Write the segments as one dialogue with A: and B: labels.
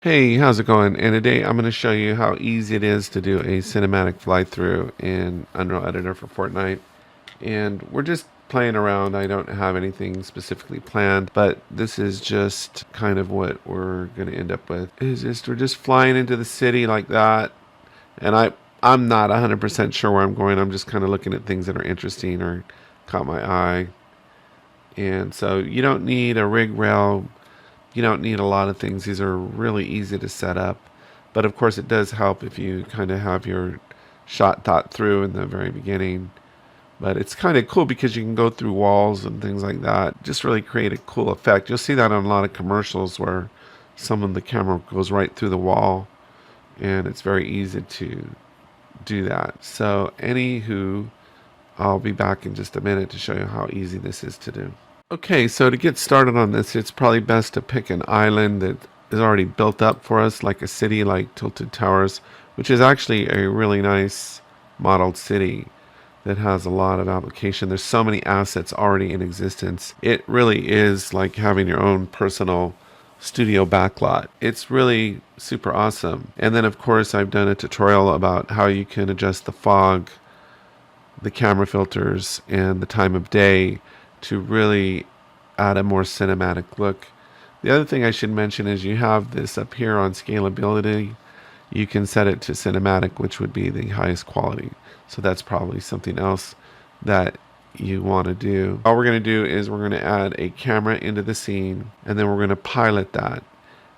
A: Hey, how's it going? And today I'm going to show you how easy it is to do a cinematic fly-through in Unreal Editor for Fortnite. And we're just playing around. I don't have anything specifically planned, but this is just kind of what we're going to end up with. We're just flying into the city like that. And I'm not 100% sure where I'm going. I'm just kind of looking at things that are interesting or caught my eye. And so you don't need a rig rail. You don't need a lot of things. These are really easy to set up. But of course it does help if you kind of have your shot thought through in the very beginning. But it's kind of cool because you can go through walls and things like that. Just really create a cool effect. You'll see that on a lot of commercials where some of the camera goes right through the wall. And it's very easy to do that. So anywho, I'll be back in just a minute to show you how easy this is to do. Okay, so to get started on this, it's probably best to pick an island that is already built up for us, like a city like Tilted Towers, which is actually a really nice modeled city that has a lot of application. There's so many assets already in existence. It really is like having your own personal studio backlot. It's really super awesome. And then of course I've done a tutorial about how you can adjust the fog, the camera filters, and the time of day to really add a more cinematic look. The other thing I should mention is you have this up here on scalability. You can set it to cinematic, which would be the highest quality. So that's probably something else that you want to do. All we're going to do is we're going to add a camera into the scene, and then we're going to pilot that.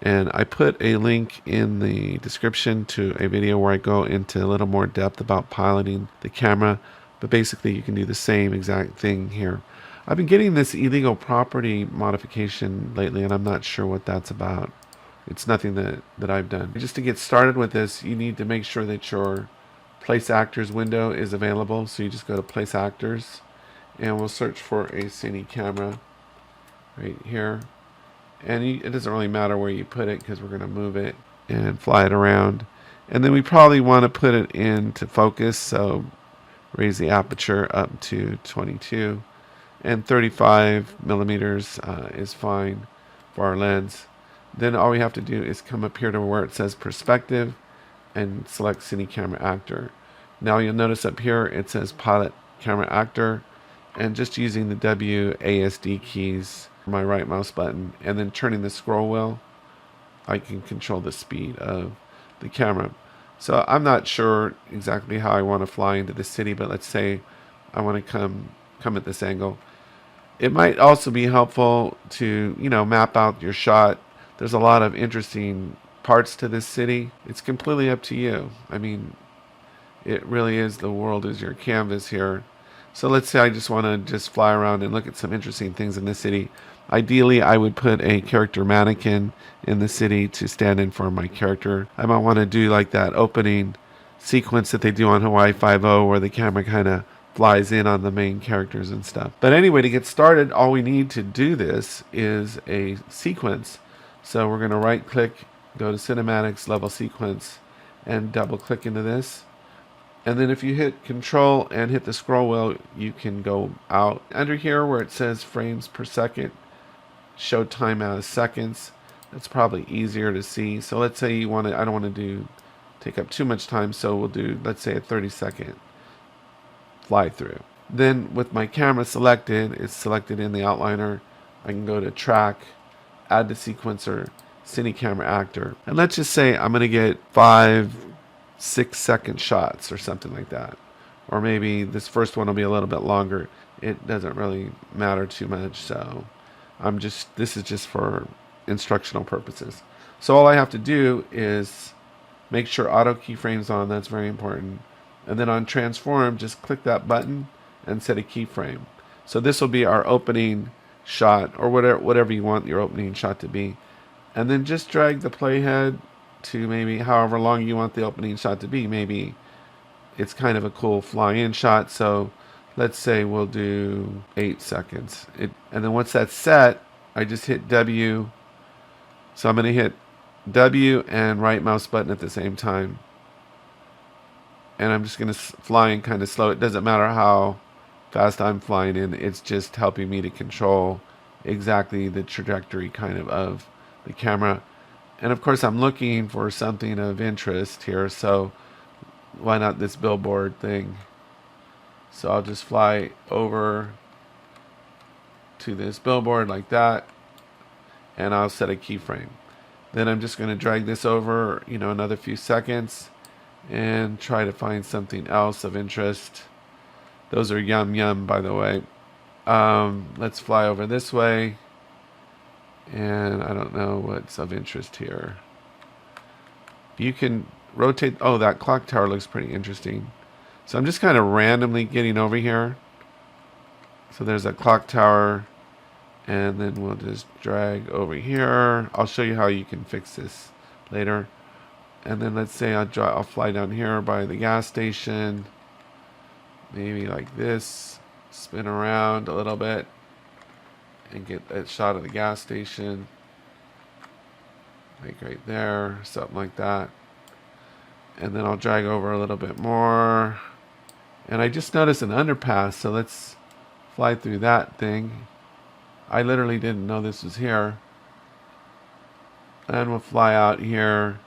A: And I put a link in the description to a video where I go into a little more depth about piloting the camera, but basically you can do the same exact thing here. I've been getting this illegal property modification lately, and I'm not sure what that's about. It's nothing that I've done. Just to get started with this, you need to make sure that your Place Actors window is available. So you just go to Place Actors, and we'll search for a cine camera right here. And it doesn't really matter where you put it because we're going to move it and fly it around. And then we probably want to put it into focus, so raise the aperture up to 22. And 35 millimeters is fine for our lens. Then all we have to do is come up here to where it says perspective and select Cine Camera Actor. Now you'll notice up here it says Pilot Camera Actor, and just using the WASD keys, my right mouse button, and then turning the scroll wheel, I can control the speed of the camera. So I'm not sure exactly how I want to fly into the city, but let's say I want to come at this angle. It might also be helpful to, map out your shot. There's a lot of interesting parts to this city. It's completely up to you. I mean, it really is, the world is your canvas here. So let's say I just want to just fly around and look at some interesting things in this city. Ideally, I would put a character mannequin in the city to stand in for my character. I might want to do like that opening sequence that they do on Hawaii Five-0 where the camera kind of flies in on the main characters and stuff. But anyway, to get started, all we need to do this is a sequence. So we're going to right click, go to Cinematics, Level Sequence, and double click into this. And then if you hit Control and hit the scroll wheel, you can go out. Under here where it says frames per second, show time as seconds. That's probably easier to see. So let's say you want to, I don't want to take up too much time, so we'll do, let's say, a 30-second fly through. Then with my camera selected, it's selected in the outliner. I can go to Track, Add to Sequencer, Cine Camera Actor, and let's just say I'm going to get 5-6 second shots or something like that. Or maybe this first one will be a little bit longer. It doesn't really matter too much, so this is just for instructional purposes. So all I have to do is make sure auto keyframes on. That's very important. And then on transform, just click that button and set a keyframe. So this will be our opening shot, or whatever you want your opening shot to be. And then just drag the playhead to maybe however long you want the opening shot to be. Maybe it's kind of a cool fly-in shot, so let's say we'll do 8 seconds. And then once that's set, I just hit W. So I'm going to hit W and right mouse button at the same time. And I'm just going to fly in kind of slow. It doesn't matter how fast I'm flying in. It's just helping me to control exactly the trajectory kind of the camera. And of course, I'm looking for something of interest here, so why not this billboard thing? So I'll just fly over to this billboard like that, and I'll set a keyframe. Then I'm just going to drag this over, another few seconds and try to find something else of interest. Those are yum yum, by the way. Let's fly over this way, and I don't know what's of interest here. You can rotate. Oh, that clock tower looks pretty interesting. So I'm just kind of randomly getting over here. So there's a clock tower, and then we'll just drag over here. I'll show you how you can fix this later. And then let's say I'll fly down here by the gas station, maybe like this, spin around a little bit and get that shot of the gas station, like right there, something like that. And then I'll drag over a little bit more, and I just noticed an underpass, so let's fly through that thing. I literally didn't know this was here. And we'll fly out here,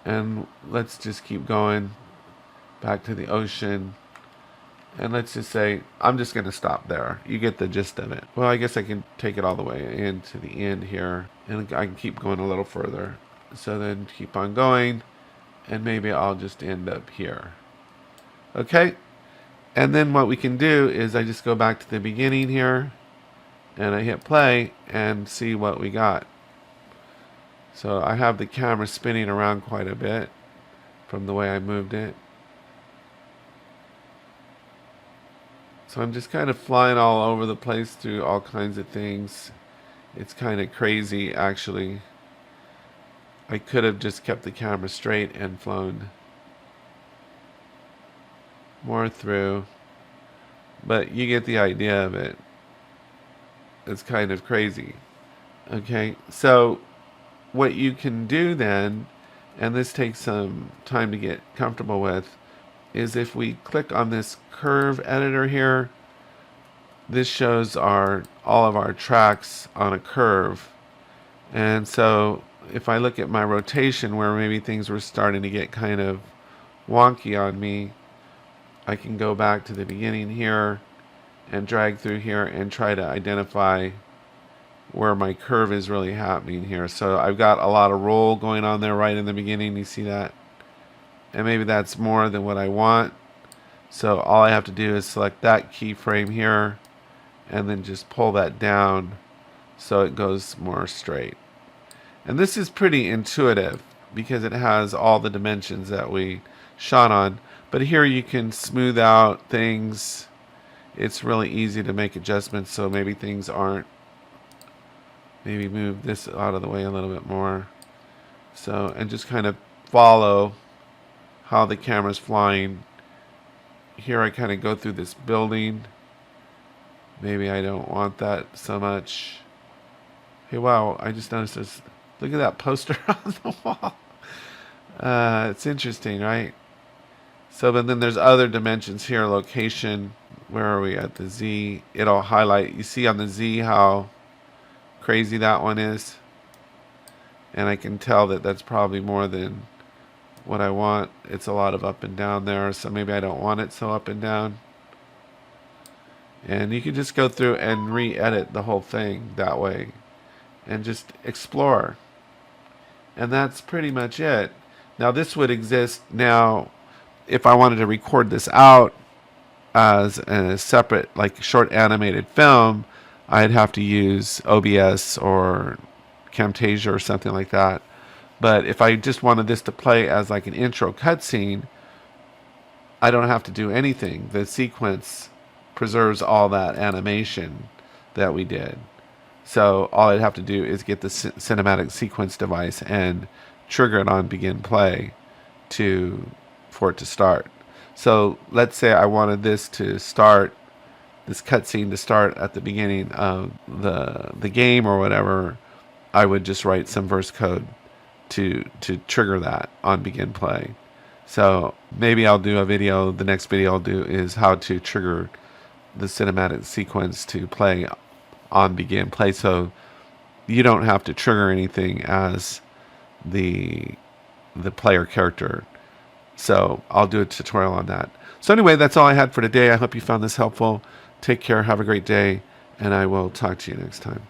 A: and let's just keep going back to the ocean. And let's just say, I'm just going to stop there. You get the gist of it. Well, I guess I can take it all the way into the end here, and I can keep going a little further. So then keep on going, and maybe I'll just end up here. Okay? And then what we can do is I just go back to the beginning here, and I hit play and see what we got. So I have the camera spinning around quite a bit from the way I moved it. So I'm just kind of flying all over the place through all kinds of things. It's kind of crazy, actually. I could have just kept the camera straight and flown more through, but you get the idea of it. It's kind of crazy. Okay, so what you can do then, and this takes some time to get comfortable with, is if we click on this curve editor here, this shows all of our tracks on a curve. And so if I look at my rotation where maybe things were starting to get kind of wonky on me, I can go back to the beginning here and drag through here and try to identify where my curve is really happening here. So I've got a lot of roll going on there right in the beginning. You see that? And maybe that's more than what I want. So all I have to do is select that keyframe here and then just pull that down so it goes more straight. And this is pretty intuitive because it has all the dimensions that we shot on. But here you can smooth out things. It's really easy to make adjustments so maybe things aren't. Maybe move this out of the way a little bit more. So, and just kind of follow how the camera's flying. Here I kind of go through this building. Maybe I don't want that so much. Hey, wow, I just noticed this. Look at that poster on the wall. It's interesting, right? So, but then there's other dimensions here. Location. Where are we at the Z? It'll highlight. You see on the Z how crazy that one is. And I can tell that that's probably more than what I want. It's a lot of up and down there. So maybe I don't want it so up and down. And you can just go through and re-edit the whole thing that way. And just explore. And that's pretty much it. Now this would exist now if I wanted to record this out as a separate, like, short animated film, I'd have to use OBS or Camtasia or something like that. But if I just wanted this to play as like an intro cutscene, I don't have to do anything. The sequence preserves all that animation that we did. So all I'd have to do is get the cinematic sequence device and trigger it on begin play for it to start. So let's say I wanted this cutscene to start at the beginning of the game or whatever. I would just write some verse code to trigger that on begin play. So maybe I'll do a video. The next video I'll do is how to trigger the cinematic sequence to play on begin play. So you don't have to trigger anything as the player character. So I'll do a tutorial on that. So anyway, that's all I had for today. I hope you found this helpful. Take care. Have a great day. And I will talk to you next time.